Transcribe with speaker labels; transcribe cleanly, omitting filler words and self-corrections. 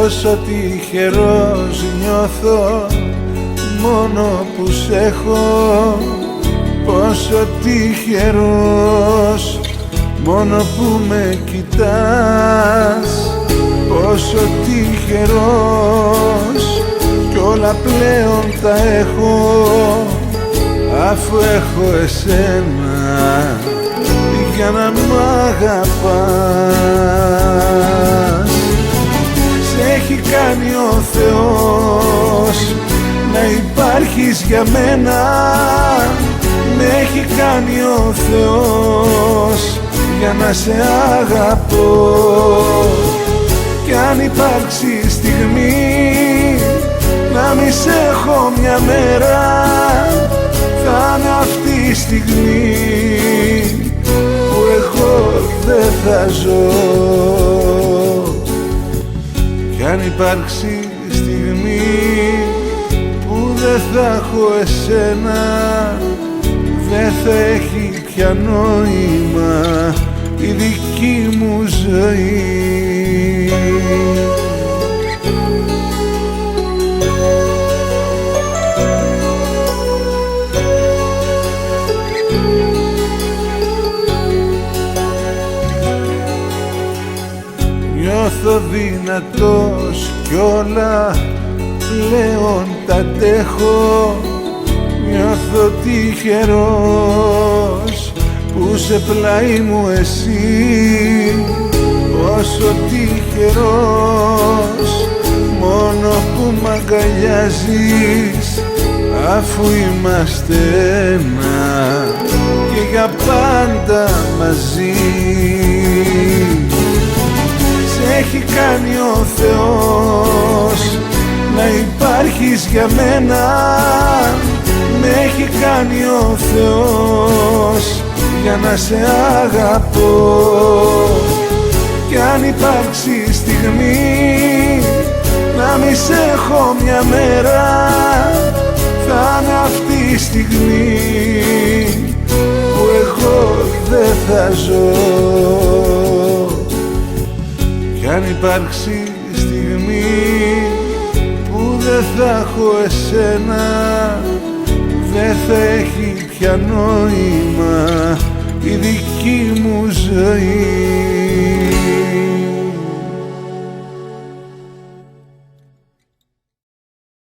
Speaker 1: Πόσο τυχερός νιώθω μόνο που σ' έχω. Πόσο τυχερός μόνο που με κοιτάς. Πόσο τυχερός κι όλα πλέον τα έχω, αφού έχω εσένα για να μ' αγαπάς. Σ' έχει κάνει ο Θεός να υπάρχεις για μένα. Με έχει κάνει ο Θεός για να σε αγαπώ. Κι αν υπάρξει στιγμή να μη σ' έχω μια μέρα, θα είναι αυτή η στιγμή που εγώ δεν θα ζω. Κι αν υπάρξει στιγμή που δεν θα έχω εσένα, δεν θα έχει πια νόημα η δική μου ζωή. Νιώθω δυνατός κι όλα πλέον τα αντέχω. Νιώθω τυχερός που σε πλάι μου εσύ. Πόσο τυχερός μόνο που μ' αγκαλιάζεις, αφού είμαστε ένα και για πάντα μαζί. Σ' έχει κάνει ο Θεός να υπάρχεις για μένα. Με έχει κάνει ο Θεός για να σε αγαπώ. Κι αν υπάρξει στιγμή να μη σ' έχω μια μέρα, θα είναι αυτή η στιγμή που εγώ δεν θα ζω. Κι αν υπάρξει στιγμή που δεν θα έχω εσένα, δεν θα έχει πια νόημα η δική μου ζωή.